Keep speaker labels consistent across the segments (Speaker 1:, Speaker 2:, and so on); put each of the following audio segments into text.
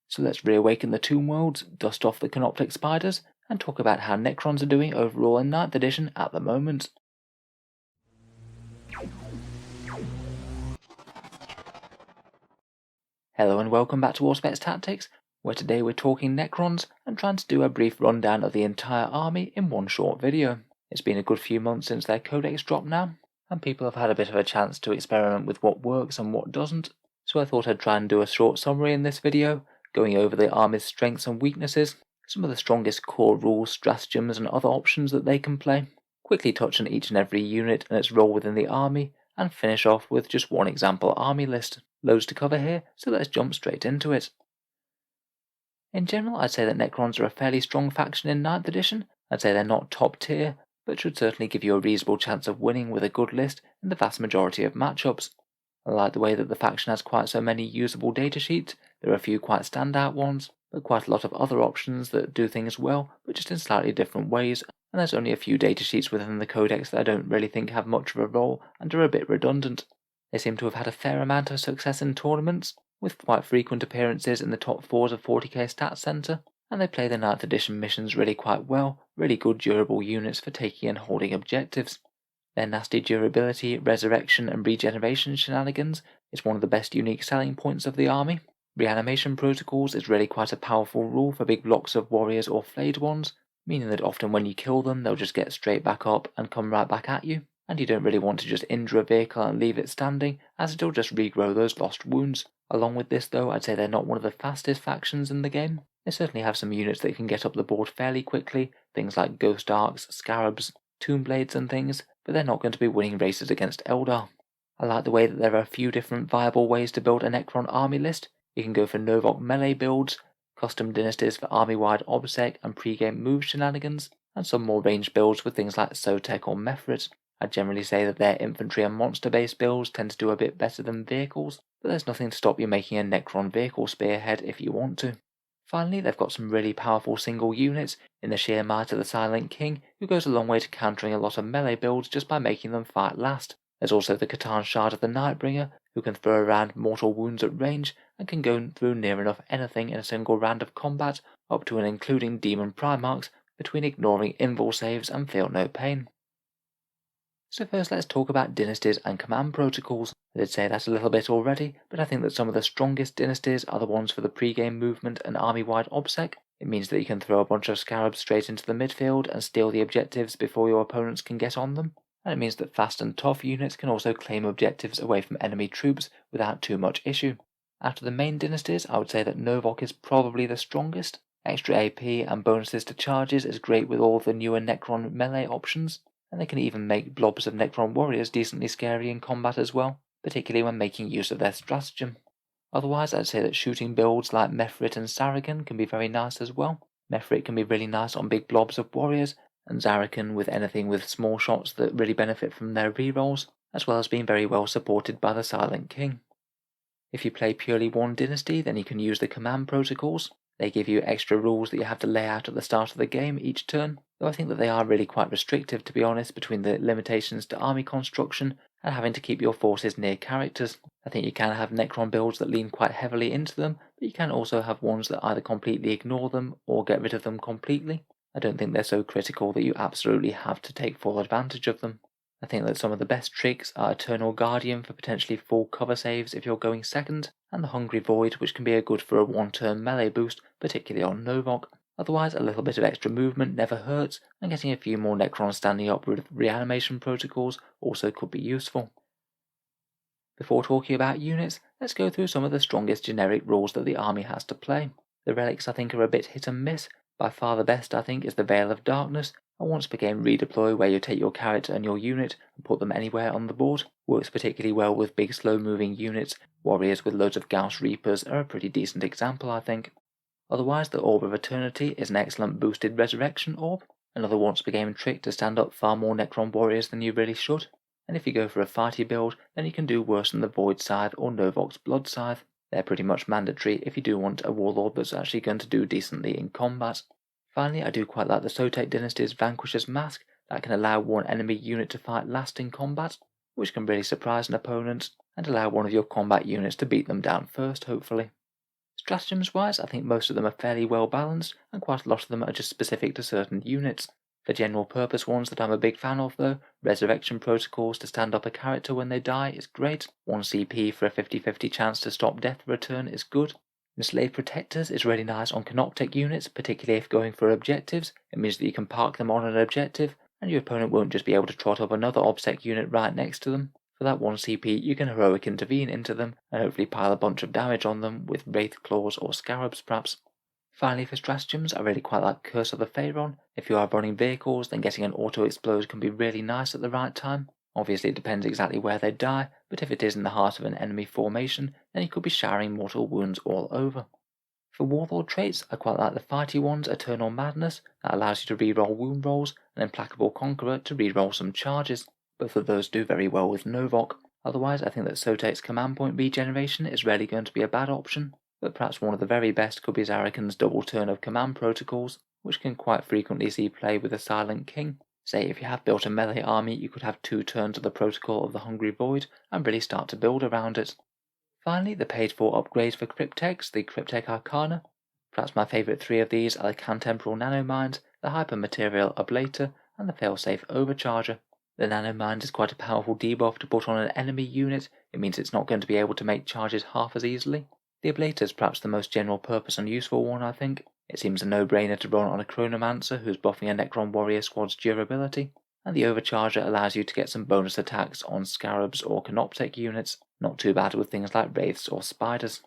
Speaker 1: So let's reawaken the Tomb Worlds, dust off the Canoptic Spiders, and talk about how Necrons are doing overall in 9th edition at the moment. Hello and welcome back to Auspex Tactics, where today we're talking Necrons and trying to do a brief rundown of the entire army in one short video. It's been a good few months since their codex dropped now, and people have had a bit of a chance to experiment with what works and what doesn't, so I thought I'd try and do a short summary in this video, going over the army's strengths and weaknesses, some of the strongest core rules, stratagems and other options that they can play, quickly touch on each and every unit and its role within the army, and finish off with just one example army list. Loads to cover here, so let's jump straight into it. In general, I'd say that Necrons are a fairly strong faction in 9th edition. I'd say they're not top tier, but should certainly give you a reasonable chance of winning with a good list in the vast majority of matchups. I like the way that the faction has quite so many usable datasheets. There are a few quite standout ones, but quite a lot of other options that do things well, but just in slightly different ways, and there's only a few datasheets within the codex that I don't really think have much of a role and are a bit redundant. They seem to have had a fair amount of success in tournaments, with quite frequent appearances in the top 4s of 40k Stats Center, and they play the 9th edition missions really quite well, really good durable units for taking and holding objectives. Their nasty durability, resurrection and regeneration shenanigans is one of the best unique selling points of the army. Reanimation protocols is really quite a powerful rule for big blocks of warriors or flayed ones, meaning that often when you kill them they'll just get straight back up and come right back at you. And you don't really want to just injure a vehicle and leave it standing, as it'll just regrow those lost wounds. Along with this though, I'd say they're not one of the fastest factions in the game. They certainly have some units that can get up the board fairly quickly, things like Ghost Arcs, Scarabs, Tomb Blades and things, but they're not going to be winning races against Eldar. I like the way that there are a few different viable ways to build a Necron army list. You can go for Novok melee builds, custom dynasties for army-wide OBSEC and pre-game move shenanigans, and some more ranged builds with things like Sotek or Mefrit. I'd generally say that their infantry and monster-based builds tend to do a bit better than vehicles, but there's nothing to stop you making a Necron vehicle spearhead if you want to. Finally, they've got some really powerful single units in the sheer might of the Silent King, who goes a long way to countering a lot of melee builds just by making them fight last. There's also the Catan Shard of the Nightbringer, who can throw around mortal wounds at range and can go through near enough anything in a single round of combat, up to and including Demon Primarchs, between ignoring invul saves and feel no pain. So first let's talk about dynasties and command protocols. I did say that a little bit already, but I think that some of the strongest dynasties are the ones for the pre-game movement and army-wide OBSEC. It means that you can throw a bunch of scarabs straight into the midfield and steal the objectives before your opponents can get on them. And it means that fast and tough units can also claim objectives away from enemy troops without too much issue. After the main dynasties, I would say that Novok is probably the strongest. Extra AP and bonuses to charges is great with all the newer Necron melee options, and they can even make blobs of Necron warriors decently scary in combat as well, particularly when making use of their stratagem. Otherwise, I'd say that shooting builds like Mefrit and Sarragon can be very nice as well. Mefrit can be really nice on big blobs of warriors, and Sarragon with anything with small shots that really benefit from their rerolls, as well as being very well supported by the Silent King. If you play purely one dynasty, then you can use the command protocols. They give you extra rules that you have to lay out at the start of the game each turn, though I think that they are really quite restrictive, to be honest, between the limitations to army construction and having to keep your forces near characters. I think you can have Necron builds that lean quite heavily into them, but you can also have ones that either completely ignore them or get rid of them completely. I don't think they're so critical that you absolutely have to take full advantage of them. I think that some of the best tricks are Eternal Guardian for potentially full cover saves if you're going second, and the Hungry Void, which can be good for a one-turn melee boost, particularly on Novok. Otherwise, a little bit of extra movement never hurts, and getting a few more Necrons standing up with reanimation protocols also could be useful. Before talking about units, let's go through some of the strongest generic rules that the army has to play. The relics I think are a bit hit and miss. By far the best I think is the Veil of Darkness, a once per game redeploy where you take your character and your unit and put them anywhere on the board. Works particularly well with big slow moving units. Warriors with loads of Gauss Reapers are a pretty decent example I think. Otherwise, the Orb of Eternity is an excellent boosted resurrection orb, another once per game trick to stand up far more Necron warriors than you really should. And if you go for a fighty build, then you can do worse than the Void Scythe or Novok's Blood Scythe. They're pretty much mandatory if you do want a warlord that's actually going to do decently in combat. Finally, I do quite like the Sotek Dynasty's Vanquisher's Mask that can allow one enemy unit to fight last in combat, which can really surprise an opponent and allow one of your combat units to beat them down first, hopefully. Stratagems wise, I think most of them are fairly well balanced, and quite a lot of them are just specific to certain units. The general purpose ones that I'm a big fan of though, resurrection protocols to stand up a character when they die is great, 1 CP for a 50-50 chance to stop death return is good. Enslaved protectors is really nice on Canoptek units, particularly if going for objectives. It means that you can park them on an objective, and your opponent won't just be able to trot up another Auspex unit right next to them. For that 1 CP, you can heroic intervene into them, and hopefully pile a bunch of damage on them with Wraith Claws or Scarabs perhaps. Finally for stratagems, I really quite like Curse of the Pharaon. If you are running vehicles, then getting an auto-explode can be really nice at the right time. Obviously it depends exactly where they die, but if it is in the heart of an enemy formation, then you could be showering mortal wounds all over. For Warlord traits, I quite like the fighty ones, Eternal Madness, that allows you to reroll wound rolls, and Implacable Conqueror to reroll some charges. Both of those do very well with Novok. Otherwise, I think that Sotek's command point regeneration is rarely going to be a bad option, but perhaps one of the very best could be Zarakan's double turn of command protocols, which can quite frequently see play with the Silent King. Say if you have built a melee army, you could have 2 turns of the Protocol of the Hungry Void and really start to build around it. Finally, the paid for upgrade for Cryptex, the Cryptek Arcana. Perhaps my favourite 3 of these are the Cantemporal Nanomind, the Hypermaterial Ablator, and the Failsafe Overcharger. The Nanomind is quite a powerful debuff to put on an enemy unit. It means it's not going to be able to make charges half as easily. The Ablator is perhaps the most general purpose and useful one, I think. It seems a no-brainer to run on a Chronomancer who's buffing a Necron warrior squad's durability, and the Overcharger allows you to get some bonus attacks on Scarabs or Canoptek units, not too bad with things like Wraiths or Spiders.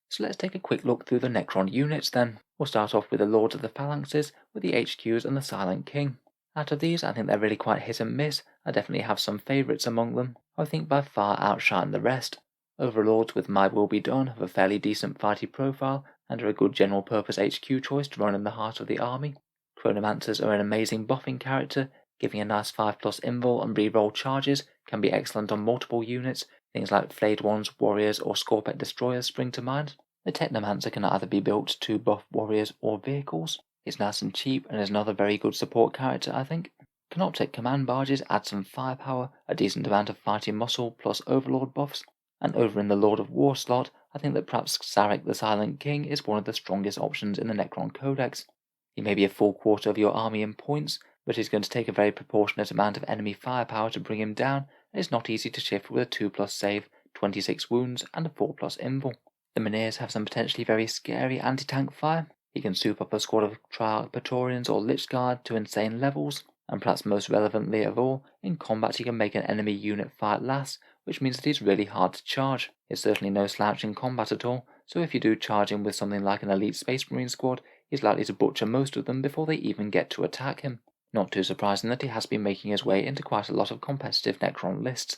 Speaker 1: So let's take a quick look through the Necron units then. We'll start off with the Lords of the Phalanxes, with the HQs and the Silent King. Out of these, I think they're really quite hit and miss. I definitely have some favourites among them, who I think by far outshine the rest. Overlords with My Will Be Done have a fairly decent fighty profile, and are a good general purpose HQ choice to run in the heart of the army. Chronomancers are an amazing buffing character, giving a nice 5+ invul and reroll charges, can be excellent on multiple units, things like Flayed Ones, Warriors or Scorpet Destroyers spring to mind. The Technomancer can either be built to buff warriors or vehicles. It's nice and cheap and is another very good support character I think. Canoptek command barges add some firepower, a decent amount of fighting muscle plus overlord buffs, and over in the Lord of War slot, I think that perhaps Sarek the Silent King is one of the strongest options in the Necron Codex. He may be a full quarter of your army in points, but he's going to take a very proportionate amount of enemy firepower to bring him down, and it's not easy to shift with a 2+ save, 26 wounds, and a 4+ invul. The Minears have some potentially very scary anti-tank fire. He can soup up a squad of Triarch Praetorians or Lich Guard to insane levels, and perhaps most relevantly of all, in combat he can make an enemy unit fight last, which means that he's really hard to charge. He's certainly no slouch in combat at all, so if you do charge him with something like an elite Space Marine squad, he's likely to butcher most of them before they even get to attack him. Not too surprising that he has been making his way into quite a lot of competitive Necron lists.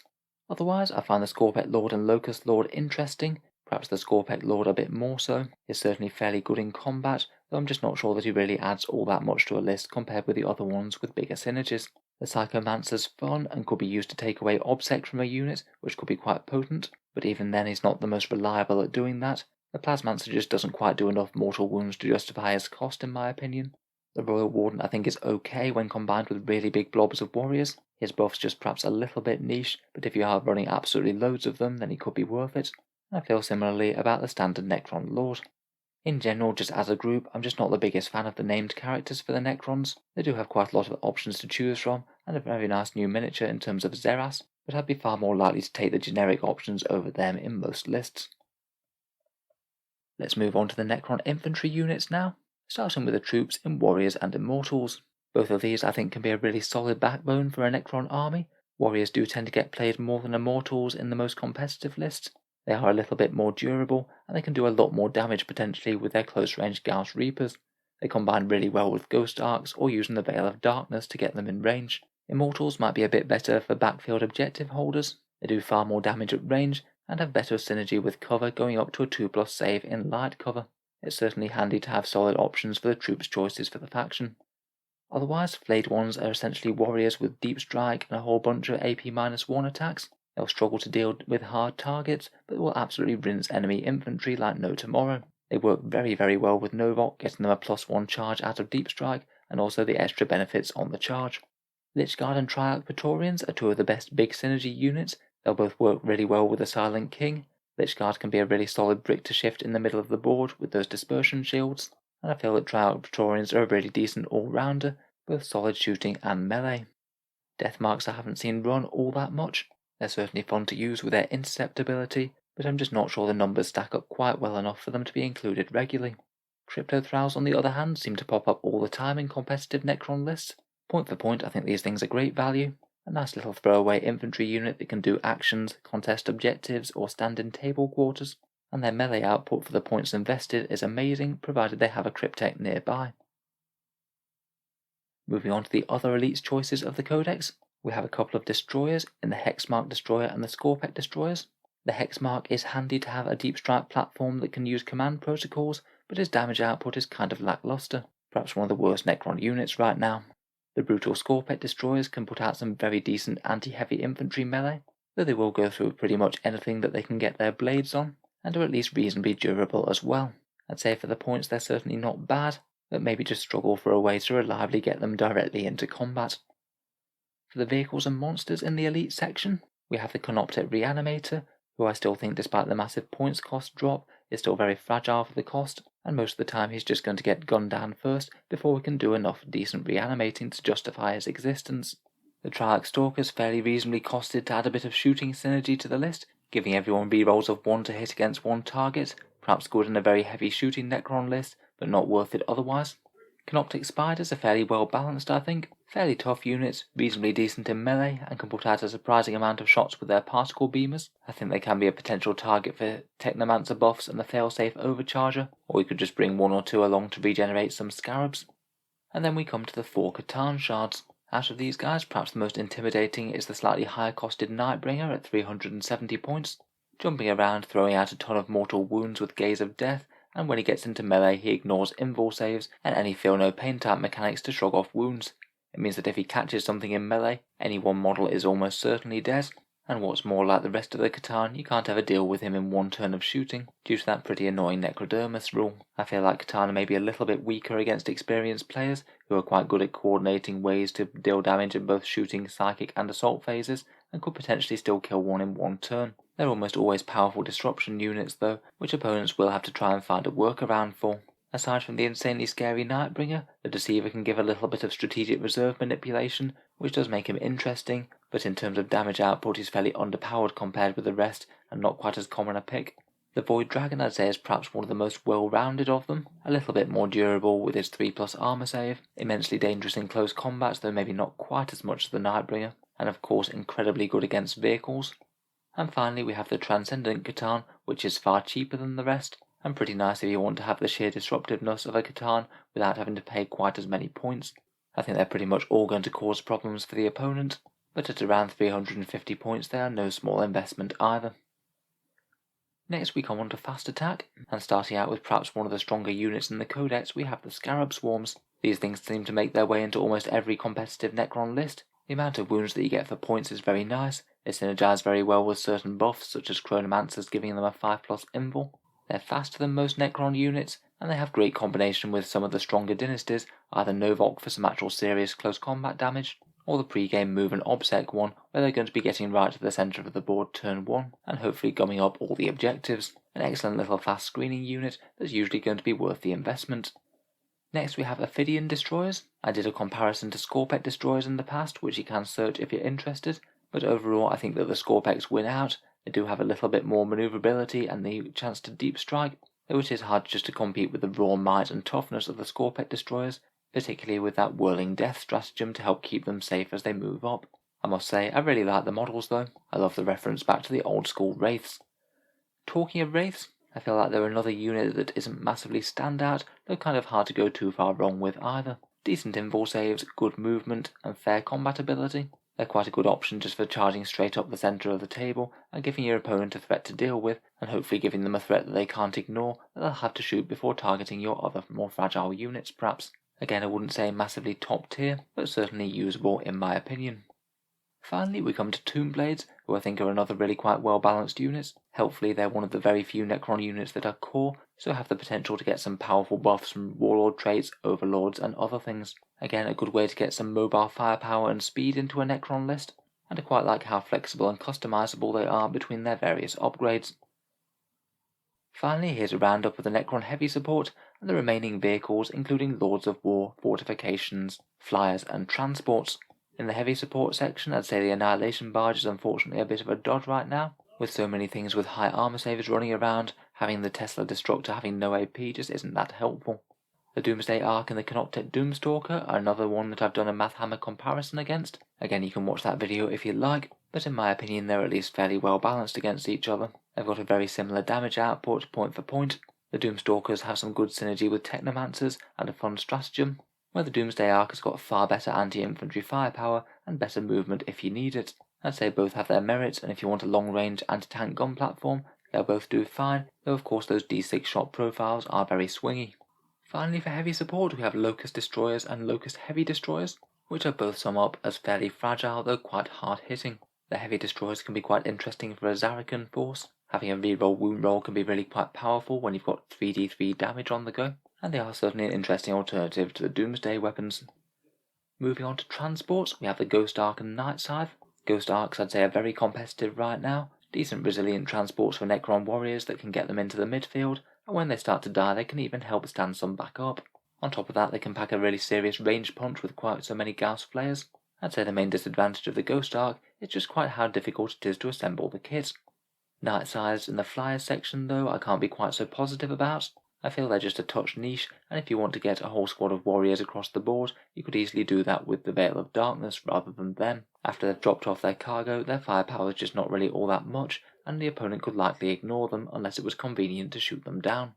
Speaker 1: Otherwise, I find the Scorpet Lord and Locust Lord interesting, perhaps the Scorpet Lord a bit more so. He's certainly fairly good in combat, though I'm just not sure that he really adds all that much to a list compared with the other ones with bigger synergies. The Psychomancer's fun and could be used to take away Obsec from a unit, which could be quite potent, but even then he's not the most reliable at doing that. The Plasmancer just doesn't quite do enough mortal wounds to justify his cost in my opinion. The Royal Warden I think is okay when combined with really big blobs of warriors. His buff's just perhaps a little bit niche, but if you are running absolutely loads of them then he could be worth it. I feel similarly about the standard Necron Lord. In general, just as a group, I'm just not the biggest fan of the named characters for the Necrons. They do have quite a lot of options to choose from, and a very nice new miniature in terms of Zeras, but I'd be far more likely to take the generic options over them in most lists. Let's move on to the Necron infantry units now, starting with the troops in Warriors and Immortals. Both of these I think can be a really solid backbone for a Necron army. Warriors do tend to get played more than Immortals in the most competitive lists. They are a little bit more durable, and they can do a lot more damage potentially with their close-range Gauss Reapers. They combine really well with Ghost Arcs or using the Veil of Darkness to get them in range. Immortals might be a bit better for backfield objective holders. They do far more damage at range, and have better synergy with cover going up to a 2+ save in light cover. It's certainly handy to have solid options for the troops' choices for the faction. Otherwise, Flayed Ones are essentially warriors with Deep Strike and a whole bunch of AP-1 attacks. They'll struggle to deal with hard targets, but will absolutely rinse enemy infantry like no tomorrow. They work very well with Novok, getting them a +1 charge out of Deep Strike, and also the extra benefits on the charge. Lich Guard and Triarch Praetorians are 2 of the best big synergy units. They'll both work really well with the Silent King. Lich Guard can be a really solid brick to shift in the middle of the board with those dispersion shields, and I feel that Triarch Praetorians are a really decent all-rounder, both solid shooting and melee. Death Marks I haven't seen run all that much. They're certainly fun to use with their intercept ability, but I'm just not sure the numbers stack up quite well enough for them to be included regularly. Crypto Thralls on the other hand seem to pop up all the time in competitive Necron lists. Point for point, I think these things are great value. A nice little throwaway infantry unit that can do actions, contest objectives, or stand in table quarters, and their melee output for the points invested is amazing provided they have a cryptech nearby. Moving on to the other elites choices of the codex, we have a couple of destroyers in the Hexmark destroyer and the Scorpec destroyers. The Hexmark is handy to have a deep strike platform that can use command protocols, but his damage output is kind of lackluster, perhaps one of the worst Necron units right now. The brutal Scorpec destroyers can put out some very decent anti-heavy infantry melee, though they will go through pretty much anything that they can get their blades on, and are at least reasonably durable as well. I'd say for the points they're certainly not bad, but maybe just struggle for a way to reliably get them directly into combat. For the vehicles and monsters in the elite section, we have the Canoptek Reanimator, who I still think despite the massive points cost drop is still very fragile for the cost, and most of the time he's just going to get gunned down first before we can do enough decent reanimating to justify his existence. The Triarch Stalker's fairly reasonably costed to add a bit of shooting synergy to the list, giving everyone rerolls of 1 to hit against one target, perhaps good in a very heavy shooting Necron list, but not worth it otherwise. Canoptek Spiders are fairly well balanced, I think. Fairly tough units, reasonably decent in melee, and can put out a surprising amount of shots with their particle beamers. I think they can be a potential target for Technomancer buffs and the failsafe Overcharger, or we could just bring 1 or 2 along to regenerate some scarabs. And then we come to the 4 Catan Shards. Out of these guys, perhaps the most intimidating is the slightly higher costed Nightbringer at 370 points. Jumping around, throwing out a ton of mortal wounds with Gaze of Death, and when he gets into melee he ignores invul saves and any feel no pain type mechanics to shrug off wounds. It means that if he catches something in melee, any one model is almost certainly dead, and what's more, like the rest of the Catan, you can't ever deal with him in one turn of shooting, due to that pretty annoying Necrodermis rule. I feel like Catan may be a little bit weaker against experienced players, who are quite good at coordinating ways to deal damage in both shooting, psychic and assault phases, and could potentially still kill one in one turn. They're almost always powerful disruption units though, which opponents will have to try and find a workaround for. Aside from the insanely scary Nightbringer, the Deceiver can give a little bit of strategic reserve manipulation, which does make him interesting, but in terms of damage output he's fairly underpowered compared with the rest and not quite as common a pick. The Void Dragon I'd say is perhaps one of the most well-rounded of them, a little bit more durable with its 3+ armor save, immensely dangerous in close combats though maybe not quite as much as the Nightbringer, and of course incredibly good against vehicles. And finally we have the Transcendent Catan, which is far cheaper than the rest, and pretty nice if you want to have the sheer disruptiveness of a Catan without having to pay quite as many points. I think they're pretty much all going to cause problems for the opponent, but at around 350 points they are no small investment either. Next we come on to Fast Attack, and starting out with perhaps one of the stronger units in the Codex we have the Scarab Swarms. These things seem to make their way into almost every competitive Necron list. The amount of wounds that you get for points is very nice. They synergize very well with certain buffs such as Chronomancers giving them a 5+ invul. They're faster than most Necron units, and they have great combination with some of the stronger Dynasties, either Novok for some actual serious close combat damage, or the pre-game move and Obsec one where they're going to be getting right to the centre of the board turn 1 and hopefully gumming up all the objectives. An excellent little fast screening unit that's usually going to be worth the investment. Next we have Ophidian Destroyers. I did a comparison to Scorpec Destroyers in the past, which you can search if you're interested, but overall I think that the Scorpecs win out. They do have a little bit more manoeuvrability and the chance to deep strike, though it is hard just to compete with the raw might and toughness of the Scorpec Destroyers, particularly with that whirling death stratagem to help keep them safe as they move up. I must say, I really like the models though. I love the reference back to the old school Wraiths. Talking of Wraiths, I feel like they're another unit that isn't massively standout, though kind of hard to go too far wrong with either. Decent invul saves, good movement, and fair combat ability. They're quite a good option just for charging straight up the centre of the table and giving your opponent a threat to deal with, and hopefully giving them a threat that they can't ignore that they'll have to shoot before targeting your other more fragile units perhaps. Again, I wouldn't say massively top tier, but certainly usable in my opinion. Finally, we come to Tomb Blades, who I think are another really quite well balanced units. Helpfully, they're one of the very few Necron units that are core, so have the potential to get some powerful buffs from Warlord traits, Overlords and other things. Again, a good way to get some mobile firepower and speed into a Necron list, and I quite like how flexible and customizable they are between their various upgrades. Finally, here's a roundup of the Necron heavy support and the remaining vehicles, including Lords of War, Fortifications, Flyers and Transports. In the heavy support section, I'd say the Annihilation Barge is unfortunately a bit of a dud right now. With so many things with high armor savers running around, having the Tesla Destructor having no AP just isn't that helpful. The Doomsday Ark and the Canoptek Doomstalker are another one that I've done a Math Hammer comparison against. Again, you can watch that video if you'd like, but in my opinion they're at least fairly well balanced against each other. They've got a very similar damage output, point for point. The Doomstalkers have some good synergy with Technomancers and a fun stratagem, where the Doomsday Ark has got far better anti-infantry firepower and better movement if you need it. I'd say both have their merits, and if you want a long-range anti-tank gun platform, they'll both do fine, though of course those D6 shot profiles are very swingy. Finally, for heavy support, we have Locust Destroyers and Locust Heavy Destroyers, which are both sum up as fairly fragile though quite hard-hitting. The Heavy Destroyers can be quite interesting for a Zarrakan force. Having a reroll wound roll can be really quite powerful when you've got 3d3 damage on the go, and they are certainly an interesting alternative to the Doomsday weapons. Moving on to transports, we have the Ghost Ark and Night Scythe. Ghost Arks I'd say are very competitive right now, decent resilient transports for Necron warriors that can get them into the midfield, and when they start to die they can even help stand some back up. On top of that they can pack a really serious range punch with quite so many Gauss flares. I'd say the main disadvantage of the Ghost Ark is just quite how difficult it is to assemble the kit. Night Scythes in the Flyers section though I can't be quite so positive about. I feel they're just a touch niche, and if you want to get a whole squad of warriors across the board, you could easily do that with the Veil of Darkness rather than them. After they've dropped off their cargo, their firepower is just not really all that much, and the opponent could likely ignore them unless it was convenient to shoot them down.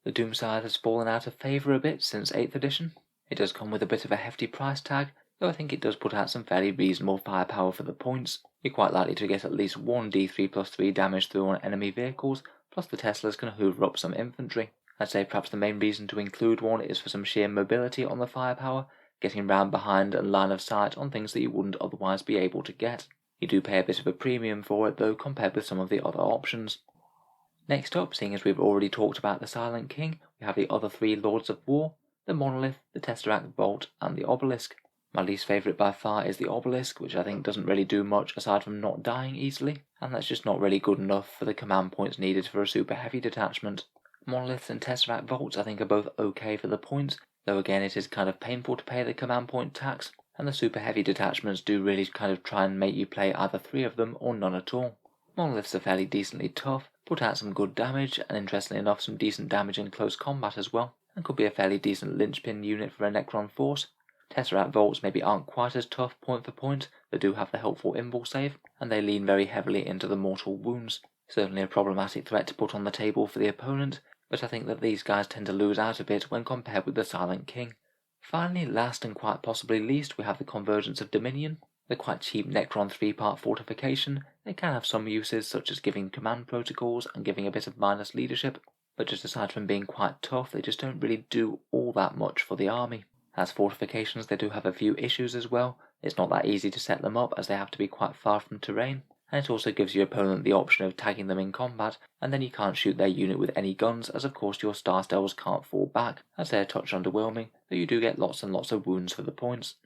Speaker 1: The Doom Scythe has fallen out of favour a bit since 8th edition. It does come with a bit of a hefty price tag, though I think it does put out some fairly reasonable firepower for the points. You're quite likely to get at least one D3 plus 3 damage through on enemy vehicles, plus the Teslas can hoover up some infantry. I'd say perhaps the main reason to include one is for some sheer mobility on the firepower, getting round behind and line of sight on things that you wouldn't otherwise be able to get. You do pay a bit of a premium for it though compared with some of the other options. Next up, seeing as we've already talked about the Silent King, we have the other three Lords of War, the Monolith, the Tesseract Vault and the Obelisk. My least favourite by far is the Obelisk, which I think doesn't really do much aside from not dying easily, and that's just not really good enough for the command points needed for a super heavy detachment. Monoliths and Tesseract Vaults I think are both okay for the points, though again it is kind of painful to pay the command point tax, and the super heavy detachments do really kind of try and make you play either 3 of them or none at all. Monoliths are fairly decently tough, put out some good damage, and interestingly enough some decent damage in close combat as well, and could be a fairly decent linchpin unit for a Necron force. Tesseract Vaults maybe aren't quite as tough point for point, they do have the helpful Invul save, and they lean very heavily into the mortal wounds. Certainly a problematic threat to put on the table for the opponent, but I think that these guys tend to lose out a bit when compared with the Silent King. Finally, last and quite possibly least, we have the Convergence of Dominion. The quite cheap Necron 3-part fortification. They can have some uses such as giving command protocols and giving a bit of minus leadership, but just aside from being quite tough, they just don't really do all that much for the army. As fortifications, they do have a few issues as well. It's not that easy to set them up as they have to be quite far from terrain, and it also gives your opponent the option of tagging them in combat, and then you can't shoot their unit with any guns as of course your Star Stels can't fall back, as they're a touch underwhelming, though you do get lots and lots of wounds for the points.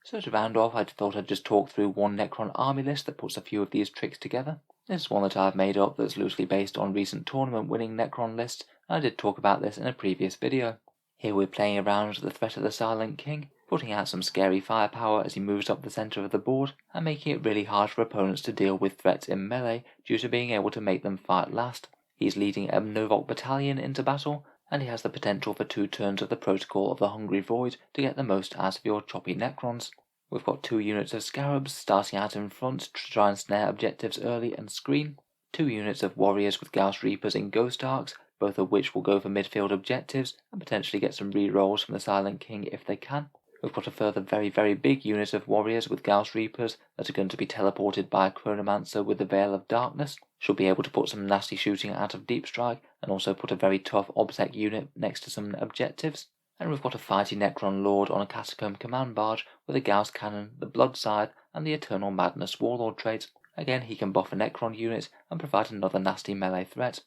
Speaker 1: So to round off, I thought I'd just talk through one Necron army list that puts a few of these tricks together. This is one that I've made up that's loosely based on recent tournament winning Necron lists, and I did talk about this in a previous video. Here we're playing around with the threat of the Silent King, putting out some scary firepower as he moves up the centre of the board, and making it really hard for opponents to deal with threats in melee due to being able to make them fight last. He's leading a Novok battalion into battle, and he has the potential for 2 turns of the Protocol of the Hungry Void to get the most out of your choppy Necrons. We've got 2 units of Scarabs starting out in front to try and snare objectives early and screen, 2 units of Warriors with Gauss Reapers in Ghost Arks, both of which will go for midfield objectives and potentially get some re-rolls from the Silent King if they can. We've got a further very big unit of Warriors with Gauss Reapers that are going to be teleported by a Chronomancer with the Veil of Darkness. Should be able to put some nasty shooting out of Deep Strike, and also put a very tough Obsec unit next to some objectives. And we've got a fighty Necron Lord on a Catacomb Command Barge with a Gauss Cannon, the Blood Scythe, and the Eternal Madness Warlord trait. Again, he can buff a Necron unit and provide another nasty melee threat.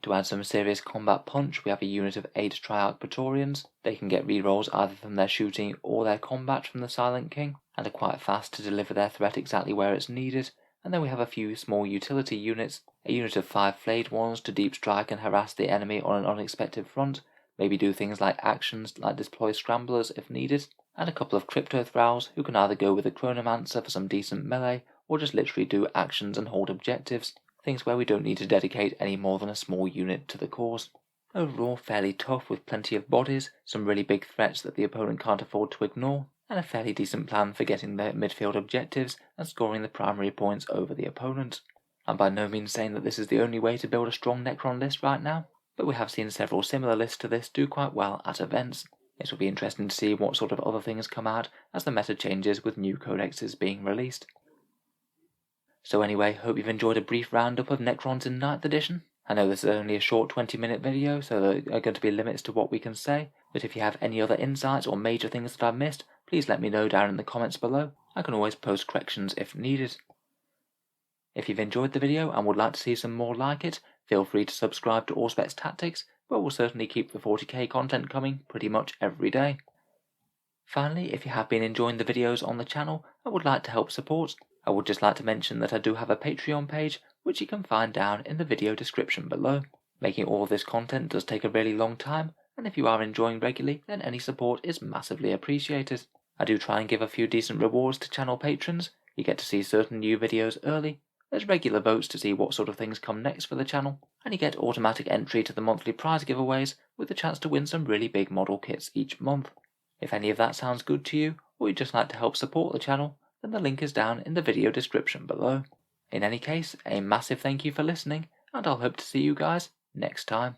Speaker 1: To add some serious combat punch, we have a unit of 8 Triarch Praetorians. They can get rerolls either from their shooting or their combat from the Silent King, and are quite fast to deliver their threat exactly where it's needed, And then we have a few small utility units, a unit of 5 flayed ones to deep strike and harass the enemy on an unexpected front, maybe do things like actions like deploy scramblers if needed, and a couple of crypto thralls who can either go with a chronomancer for some decent melee, or just literally do actions and hold objectives, things where we don't need to dedicate any more than a small unit to the cause. Overall fairly tough with plenty of bodies, some really big threats that the opponent can't afford to ignore, and a fairly decent plan for getting their midfield objectives and scoring the primary points over the opponent. I'm by no means saying that this is the only way to build a strong Necron list right now, but we have seen several similar lists to this do quite well at events. It will be interesting to see what sort of other things come out as the meta changes with new codexes being released. So anyway, hope you've enjoyed a brief roundup of Necrons in 9th edition. I know this is only a short 20-minute video, so there are going to be limits to what we can say, but if you have any other insights or major things that I've missed, please let me know down in the comments below. I can always post corrections if needed. If you've enjoyed the video and would like to see some more like it, feel free to subscribe to Auspex Tactics, but we'll certainly keep the 40k content coming pretty much every day. Finally, if you have been enjoying the videos on the channel and would like to help support, I would just like to mention that I do have a Patreon page, which you can find down in the video description below. Making all of this content does take a really long time, and if you are enjoying regularly, then any support is massively appreciated. I do try and give a few decent rewards to channel patrons. You get to see certain new videos early, there's regular votes to see what sort of things come next for the channel, and you get automatic entry to the monthly prize giveaways with the chance to win some really big model kits each month. If any of that sounds good to you, or you'd just like to help support the channel, then the link is down in the video description below. In any case, a massive thank you for listening, and I'll hope to see you guys next time.